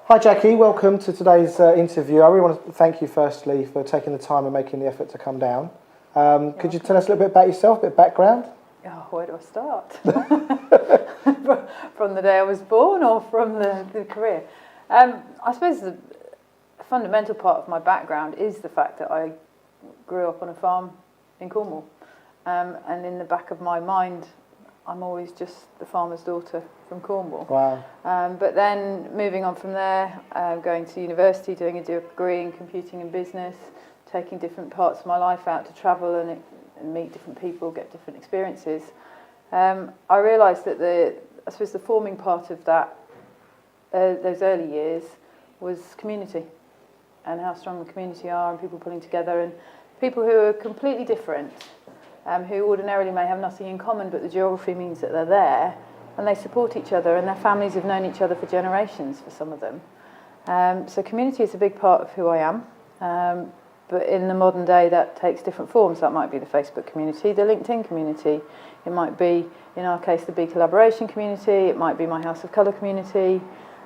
Hi Jackie, welcome to today's interview. I really want to thank you firstly for taking the time and making the effort to come down. Could you tell us a little bit about yourself, a bit of background? Oh, where do I start? From the day I was born or from the career? I suppose the fundamental part of my background is the fact that I grew up on a farm in Cornwall. And in the back of my mind, I'm always just the farmer's daughter from Cornwall. Wow. But then moving on from there, going to university, doing a degree in computing and business, taking different parts of my life out to travel and meet different people, get different experiences. I realised that the forming part of that, those early years, was community, and how strong the community are, and people pulling together, and people who are completely different, who ordinarily may have nothing in common, but the geography means that they're there, and they support each other, and their families have known each other for generations for some of them. So community is a big part of who I am. But in the modern day, that takes different forms. That might be the Facebook community, the LinkedIn community. It might be, in our case, the Bee Collaboration community. It might be my House of Colour community.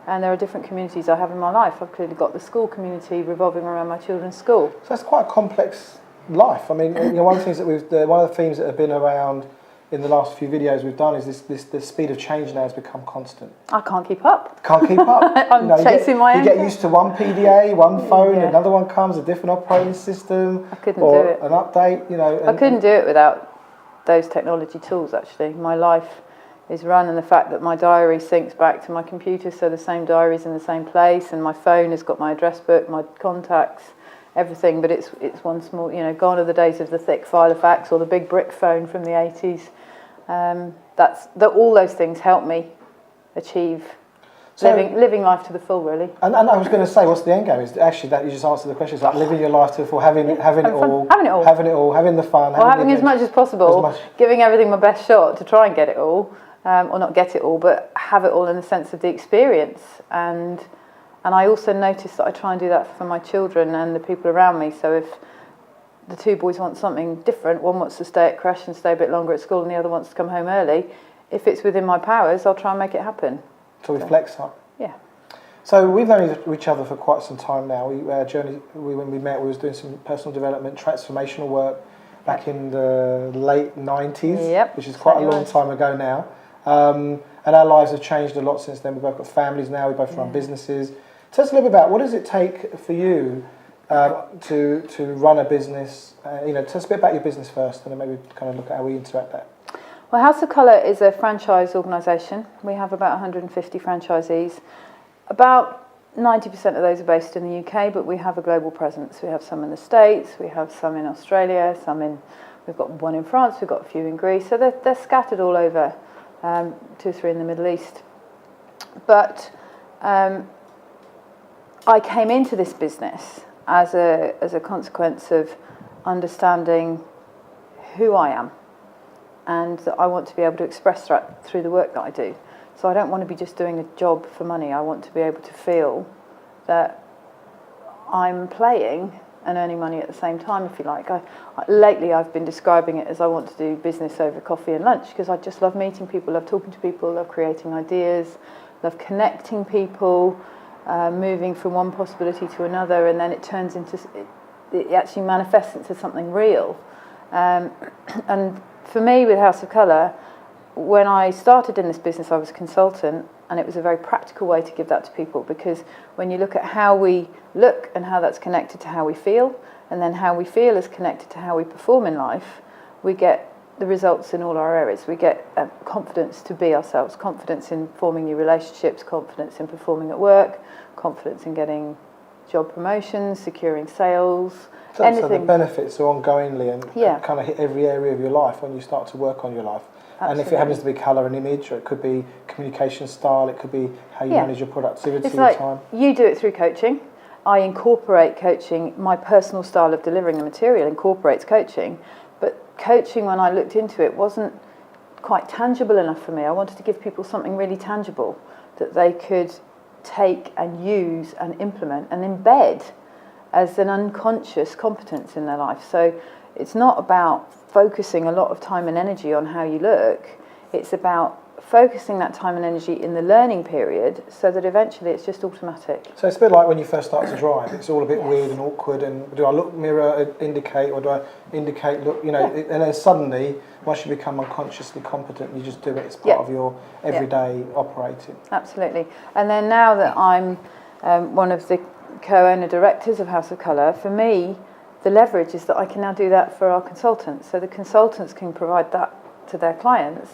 And there are different communities I have in my life. I've clearly got the school community revolving around my children's school. So that's quite a complex life. I mean, one of the things that one of the themes that have been around in the last few videos we've done is the speed of change now has become constant. I can't keep up. Can't keep up. I'm chasing my own. You get used to one PDA, one phone, another one comes, a different operating system. I couldn't do it. An update, I couldn't do it without those technology tools, actually. My life is run, and the fact that my diary syncs back to my computer, so the same diary's in the same place, and my phone has got my address book, my contacts, everything, but it's one small, gone are the days of the thick file of fax or the big brick phone from the 80s. All those things help me achieve living life to the full, really. And I was going to say, what's the end game? Is actually that you just answered the question. It's like living your life to the full, having it all, having the fun, having as much as possible, giving everything my best shot to try and get it all, or not get it all, but have it all in the sense of the experience. And I also notice that I try and do that for my children and the people around me. So if the two boys want something different, one wants to stay at creche and stay a bit longer at school, and the other wants to come home early, if it's within my powers, I'll try and make it happen. So we flex up. Yeah. So we've known each other for quite some time now. When we met, we was doing some personal development, transformational work back in the late 90s, which is quite a long time ago now. And our lives have changed a lot since then. We've both got families now, we both run businesses. Tell us a little bit about what does it take for you to run a business. Tell us a bit about your business first, and then maybe kind of look at how we interact that. Well, House of Colour is a franchise organisation. We have about 150 franchisees. About 90% of those are based in the UK, but we have a global presence. We have some in the States, we have some in Australia, we've got one in France, we've got a few in Greece. So they're scattered all over, 2 or 3 in the Middle East. But I came into this business as a consequence of understanding who I am, and that I want to be able to express that through the work that I do. So I don't want to be just doing a job for money. I want to be able to feel that I'm playing and earning money at the same time, if you like. Lately I've been describing it as I want to do business over coffee and lunch, because I just love meeting people, love talking to people, love creating ideas, love connecting people, moving from one possibility to another, and then it turns into, it actually manifests into something real. And for me, with House of Colour, when I started in this business, I was a consultant, and it was a very practical way to give that to people, because when you look at how we look and how that's connected to how we feel, and then how we feel is connected to how we perform in life, we get the results in all our areas. We get confidence to be ourselves, confidence in forming new relationships, confidence in performing at work, confidence in getting job promotions, securing sales, anything. So the benefits are ongoingly and kind of hit every area of your life when you start to work on your life. Absolutely. And if it happens to be colour and image, or it could be communication style, it could be how you manage your productivity, it's like time. You do it through coaching. I incorporate coaching. My personal style of delivering the material incorporates coaching. But coaching, when I looked into it, wasn't quite tangible enough for me. I wanted to give people something really tangible that they could take and use and implement and embed as an unconscious competence in their life. So it's not about focusing a lot of time and energy on how you look. It's about focusing that time and energy in the learning period so that eventually it's just automatic. So it's a bit like when you first start to drive. It's all a bit weird and awkward, and do I look, mirror, indicate, or do I indicate, look, you know, and then suddenly, once you become unconsciously competent, you just do it. It's part of your everyday operating. Absolutely. And then now that I'm one of the co-owner directors of House of Colour, for me, the leverage is that I can now do that for our consultants. So the consultants can provide that to their clients,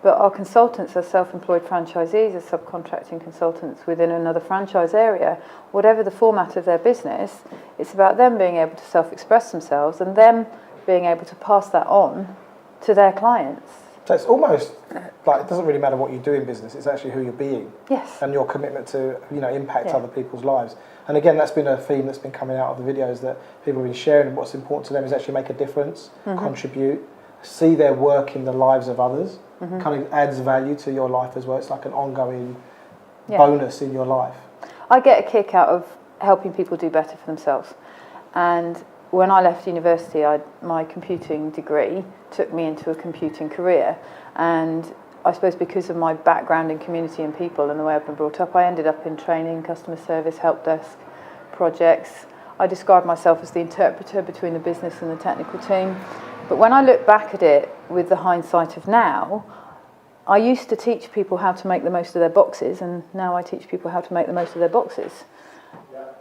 but our consultants are self-employed franchisees, are subcontracting consultants within another franchise area. Whatever the format of their business, it's about them being able to self-express themselves and them being able to pass that on to their clients. So it's almost like it doesn't really matter what you do in business, it's actually who you're being. Yes. And your commitment to, you know, impact other people's lives. And again, that's been a theme that's been coming out of the videos that people have been sharing, and what's important to them is actually make a difference, contribute, see their work in the lives of others, kind of adds value to your life as well. It's like an ongoing bonus in your life. I get a kick out of helping people do better for themselves. And when I left university, my computing degree took me into a computing career. And I suppose because of my background in community and people and the way I've been brought up, I ended up in training, customer service, help desk, projects. I describe myself as the interpreter between the business and the technical team. But when I look back at it with the hindsight of now, I used to teach people how to make the most of their boxes, and now I teach people how to make the most of their boxes.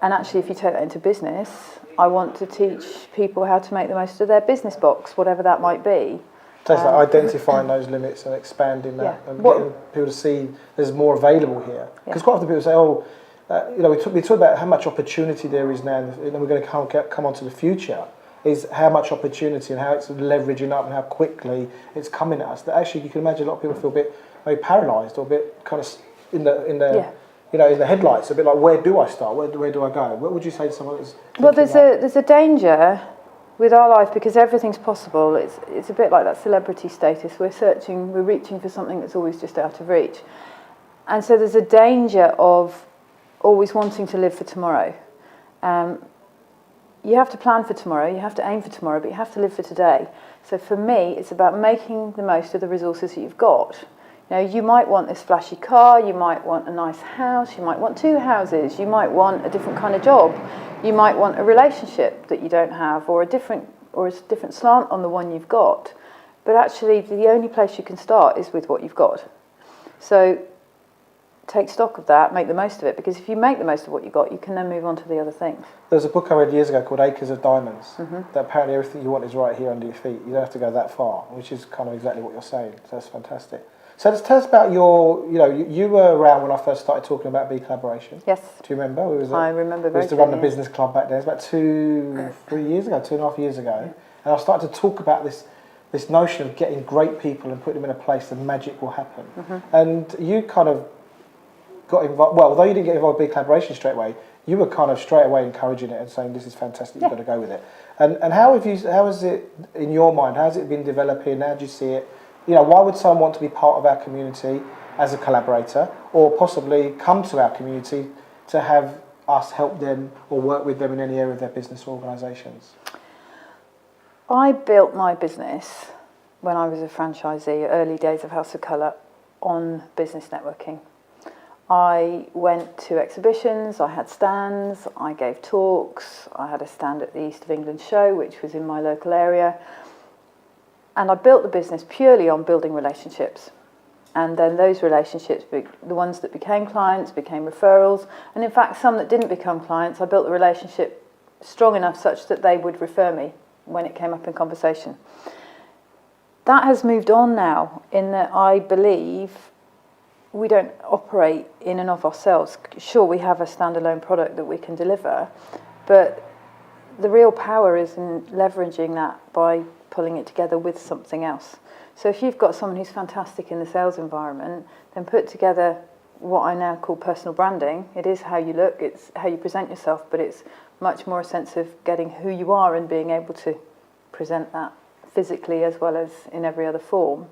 And actually, if you take that into business, I want to teach people how to make the most of their business box, whatever that might be. So it's like identifying those limits and expanding that, and getting people to see there's more available here. Because quite often people say, oh, you know, we talk about how much opportunity there is now, and then we're going to come on to the future. Is how much opportunity and how it's leveraging up and how quickly it's coming at us. That actually, you can imagine a lot of people feel a bit maybe paralysed or a bit kind of in the you know, in the headlights. A bit like, where do I start? Where do I go? What would you say to someone that's well, there's a danger with our life because everything's possible. It's a bit like that celebrity status. We're reaching for something that's always just out of reach, and so there's a danger of always wanting to live for tomorrow. You have to plan for tomorrow, you have to aim for tomorrow, but you have to live for today. So for me, it's about making the most of the resources that you've got. You know, you might want this flashy car, you might want a nice house, you might want 2 houses, you might want a different kind of job, you might want a relationship that you don't have, or a different slant on the one you've got. But actually, the only place you can start is with what you've got. So take stock of that, make the most of it, because if you make the most of what you got, you can then move on to the other things. There's a book I read years ago called Acres of Diamonds, that apparently everything you want is right here under your feet. You don't have to go that far, which is kind of exactly what you're saying. So that's fantastic. So let's tell us about your, you know, you were around when I first started talking about B Collaboration. Yes. Do you remember? I remember very We used to run the business club back then. It was about 2.5 years ago. And I started to talk about this notion of getting great people and putting them in a place that magic will happen. And you kind of got involved, well, although you didn't get involved in B Collaboration straight away, you were kind of straight away encouraging it and saying, this is fantastic, you've got to go with it. And how has it, in your mind, how has it been developing? How do you see it? You know, why would someone want to be part of our community as a collaborator, or possibly come to our community to have us help them or work with them in any area of their business or organisations? I built my business when I was a franchisee, early days of House of Colour, on business networking. I went to exhibitions, I had stands, I gave talks, I had a stand at the East of England show, which was in my local area. And I built the business purely on building relationships. And then those relationships, the ones that became clients, became referrals. And in fact, some that didn't become clients, I built the relationship strong enough such that they would refer me when it came up in conversation. That has moved on now, in that I believe we don't operate in and of ourselves. Sure, we have a standalone product that we can deliver, but the real power is in leveraging that by pulling it together with something else. So if you've got someone who's fantastic in the sales environment, then put together what I now call personal branding. It is how you look, it's how you present yourself, but it's much more a sense of getting who you are and being able to present that physically as well as in every other form.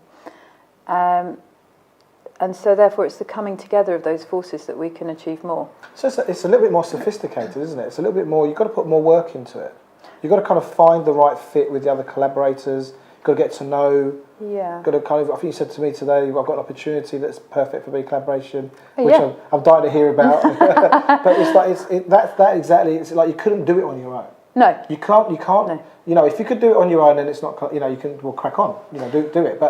And so therefore it's the coming together of those forces that we can achieve more. So it's a little bit more sophisticated, isn't it? It's a little bit more, you've got to put more work into it. You've got to kind of find the right fit with the other collaborators, got to get to know. Yeah. Got to kind of. I think you said to me today, I've got an opportunity that's perfect for B collaboration, Oh, which yeah. I'm dying to hear about. But it's like that exactly. It's like you couldn't do it on your own. No. You can't. No. You know, if you could do it on your own, then it's not. You know, you can. We'll crack on. You know, do it.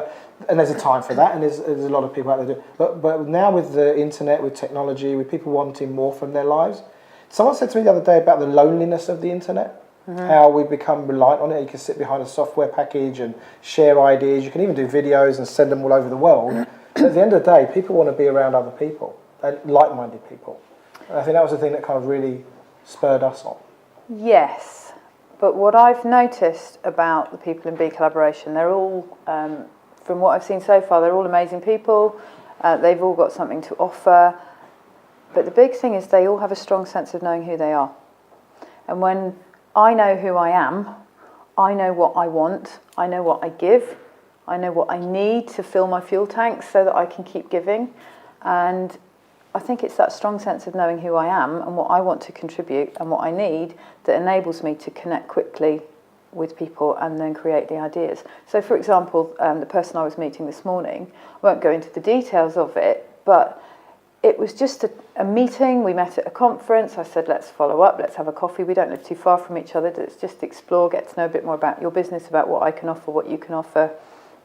And there's a time for that, and there's a lot of people out there do. But now with the internet, with technology, with people wanting more from their lives, someone said to me the other day about the loneliness of the internet. How we become reliant on it. You can sit behind a software package and share ideas. You can even do videos and send them all over the world. But at the end of the day, people want to be around other people, like-minded people. And I think that was the thing that kind of really spurred us on. Yes, but what I've noticed about the people in B Collaboration, they're all, from what I've seen so far, they're all amazing people. They've all got something to offer. But the big thing is they all have a strong sense of knowing who they are. And when I know who I am, I know what I want, I know what I give, I know what I need to fill my fuel tanks so that I can keep giving. And I think it's that strong sense of knowing who I am and what I want to contribute and what I need that enables me to connect quickly with people and then create the ideas. So for example, the person I was meeting this morning, I won't go into the details of it, but it was just a meeting. We met at a conference. I said, let's follow up, let's have a coffee. We don't live too far from each other. Let's just explore, get to know a bit more about your business, about what I can offer, what you can offer.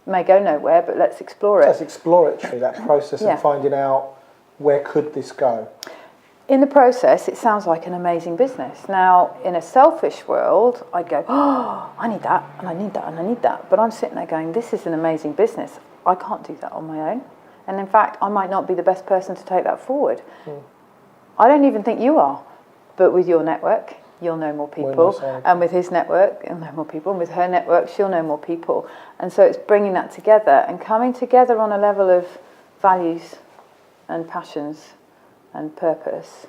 It may go nowhere, but let's explore it. That's exploratory, that process of finding out where could this go. In the process, it sounds like an amazing business. Now, in a selfish world, I'd go, oh, I need that, and I need that, and I need that. But I'm sitting there going, this is an amazing business. I can't do that on my own. And in fact, I might not be the best person to take that forward. I don't even think you are. But with your network, you'll know more people. And with his network, he'll know more people. And with her network, she'll know more people. And so it's bringing that together and coming together on a level of values and passions and purpose,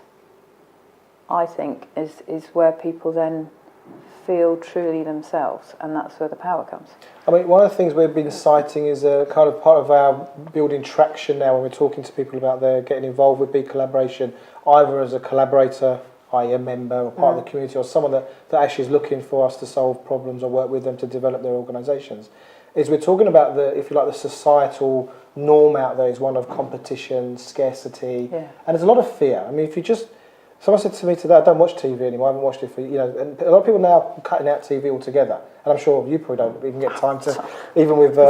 I think, is where people then feel truly themselves, and that's where the power comes. I mean, one of the things we've been citing is a kind of part of our building traction now when we're talking to people about their getting involved with B Collaboration, either as a collaborator, i.e. a member or part of the community, or someone that actually is looking for us to solve problems or work with them to develop their organisations, is we're talking about the, if you like, the societal norm out there is one of competition, scarcity, and there's a lot of fear. I mean, if you just, someone said to me today, I don't watch TV anymore, I haven't watched it for, and a lot of people now are cutting out TV altogether, and I'm sure you probably don't even get time to, even with the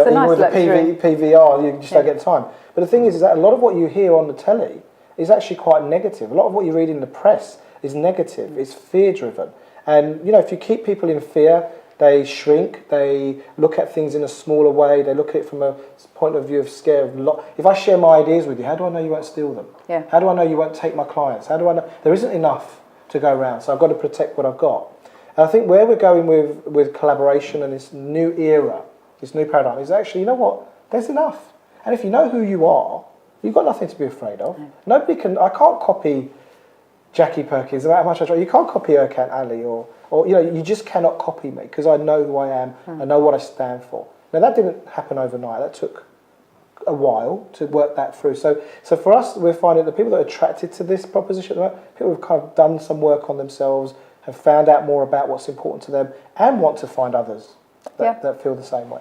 PVR, you just don't get time. But the thing is that a lot of what you hear on the telly is actually quite negative. A lot of what you read in the press is negative, it's fear-driven. And, if you keep people in fear, they shrink, they look at things in a smaller way, they look at it from a point of view of scare. If I share my ideas with you, how do I know you won't steal them? Yeah. How do I know you won't take my clients? How do I know? There isn't enough to go around, so I've got to protect what I've got. And I think where we're going with collaboration and this new era, this new paradigm, is actually, you know what, there's enough. And if you know who you are, you've got nothing to be afraid of. Nobody can, I can't copy Jackie Perkins, no matter how much I try. You can't copy Erkan Ali or you just cannot copy me because I know who I am, I know what I stand for. Now that didn't happen overnight, that took a while to work that through. So for us, we're finding the people that are attracted to this proposition, people who've kind of done some work on themselves, have found out more about what's important to them and want to find others that feel the same way.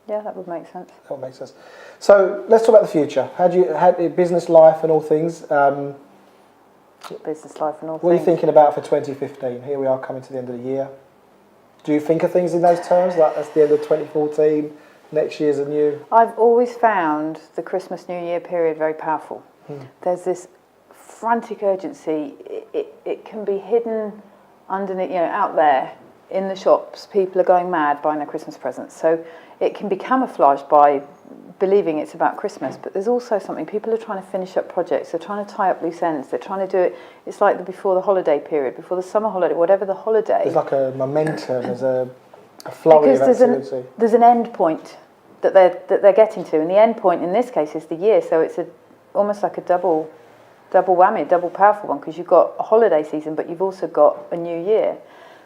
Yeah, that would make sense. That would make sense. So let's talk about the future. How do you business life and all things? Business life and all What are you thinking about for 2015? Here we are coming to the end of the year. Do you think of things in those terms, like that's the end of 2014, next year's a new? I've always found the Christmas New Year period very powerful. There's this frantic urgency. It can be hidden underneath, out there in the shops. People are going mad buying their Christmas presents. So it can be camouflaged by believing it's about Christmas, but there's also something, people are trying to finish up projects, they're trying to tie up loose ends, they're trying to do it, it's like before the holiday period, before the summer holiday, whatever the holiday. There's like a momentum, there's a flurry of activity. There's an end point that they're getting to, and the end point in this case is the year, so it's almost like a double whammy, a double powerful one, because you've got a holiday season, but you've also got a new year.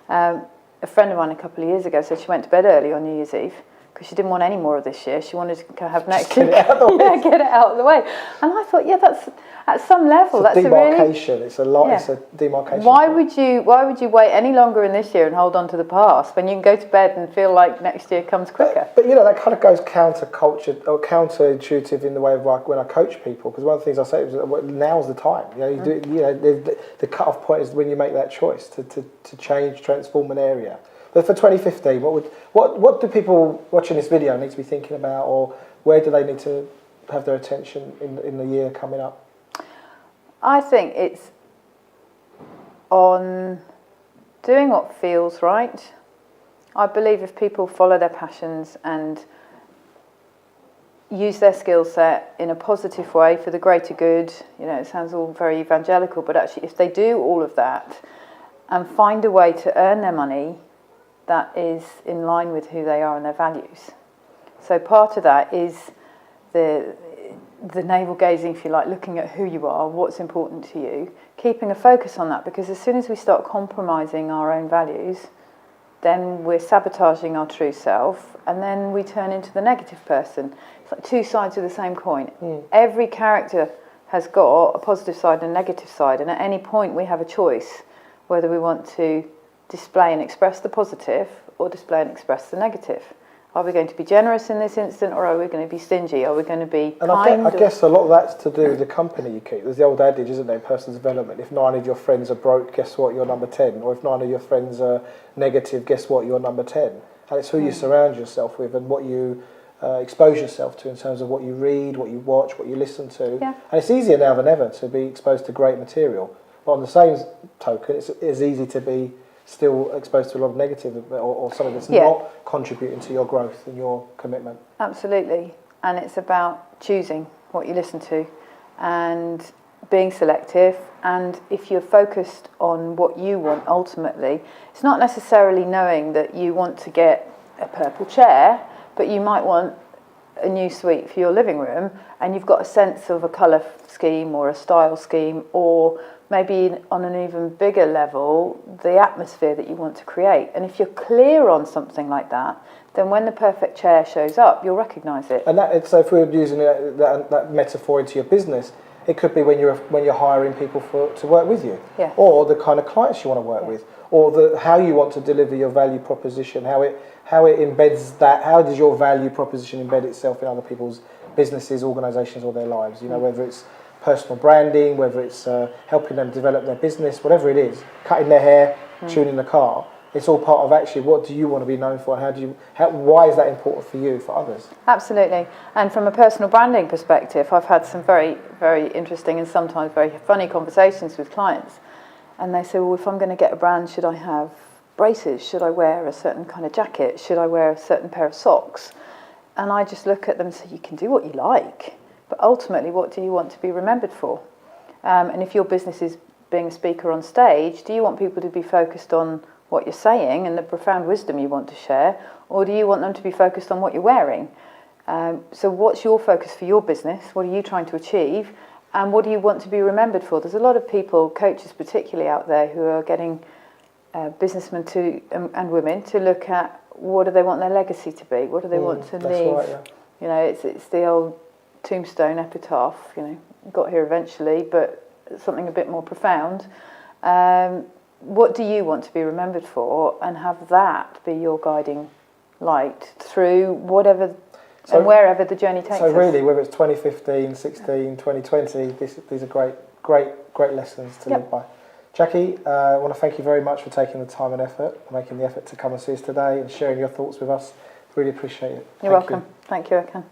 A friend of mine a couple of years ago said she went to bed early on New Year's Eve, because she didn't want any more of this year. She wanted to have next year. Get it out of the way. And I thought, that's at some level, it's a demarcation. It's a lot. It's a demarcation. Why would you wait any longer in this year and hold on to the past when you can go to bed and feel like next year comes quicker? But that kind of goes counter-culture or counterintuitive in the way of when I coach people, because one of the things I say is now's the time. The cut-off point is when you make that choice to change, transform an area. But for 2015, what do people watching this video need to be thinking about, or where do they need to have their attention in the year coming up? I think it's on doing what feels right. I believe if people follow their passions and use their skill set in a positive way for the greater good, it sounds all very evangelical, but actually if they do all of that and find a way to earn their money that is in line with who they are and their values. So part of that is the navel gazing, if you like, looking at who you are, what's important to you, keeping a focus on that, because as soon as we start compromising our own values, then we're sabotaging our true self, and then we turn into the negative person. It's like two sides of the same coin. Every character has got a positive side and a negative side, and at any point we have a choice whether we want to display and express the positive or display and express the negative. Are we going to be generous in this instant, or are we going to be stingy? Are we going to be kind? I guess a lot of that's to do with the company you keep. There's the old adage, isn't there, in personal development, if 9 of your friends are broke, guess what, you're number 10. Or if 9 of your friends are negative, guess what, you're number 10. And it's who you surround yourself with and what you expose yourself to in terms of what you read, what you watch, what you listen to. Yeah. And it's easier now than ever to be exposed to great material. But on the same token, it's easy to be still exposed to a lot of negative or something that's not contributing to your growth and your commitment. Absolutely. And it's about choosing what you listen to and being selective. And if you're focused on what you want ultimately, it's not necessarily knowing that you want to get a purple chair, but you might want a new suite for your living room, and you've got a sense of a colour scheme or a style scheme, or maybe on an even bigger level, the atmosphere that you want to create. And if you're clear on something like that, then when the perfect chair shows up, you'll recognise it. And so if we're using that metaphor into your business, it could be when you're hiring people to work with you, or the kind of clients you want to work with, or how you want to deliver your value proposition, how it embeds that. How does your value proposition embed itself in other people's businesses, organisations, or their lives? Whether it's personal branding, whether it's helping them develop their business, whatever it is, cutting their hair, tuning the car. It's all part of actually what do you want to be known for, and why is that important for you, for others? Absolutely. And from a personal branding perspective, I've had some very, very interesting and sometimes very funny conversations with clients. And they say, well, if I'm going to get a brand, should I have braces? Should I wear a certain kind of jacket? Should I wear a certain pair of socks? And I just look at them and say, you can do what you like, but ultimately, what do you want to be remembered for? And if your business is being a speaker on stage, do you want people to be focused on what you're saying and the profound wisdom you want to share, or do you want them to be focused on what you're wearing? So what's your focus for your business? What are you trying to achieve? And what do you want to be remembered for? There's a lot of people, coaches particularly out there, who are getting businessmen and women to look at what do they want their legacy to be? What do they want to leave? Right, yeah. It's the old tombstone epitaph, got here eventually, but something a bit more profound. What do you want to be remembered for, and have that be your guiding light through whatever and wherever the journey takes us. So really, whether it's 2015, 16, 2020, these are great lessons to live by. Jackie, I want to thank you very much for taking the time and effort, making the effort to come and see us today and sharing your thoughts with us. Really appreciate it. You're welcome. Thank you, Erkan.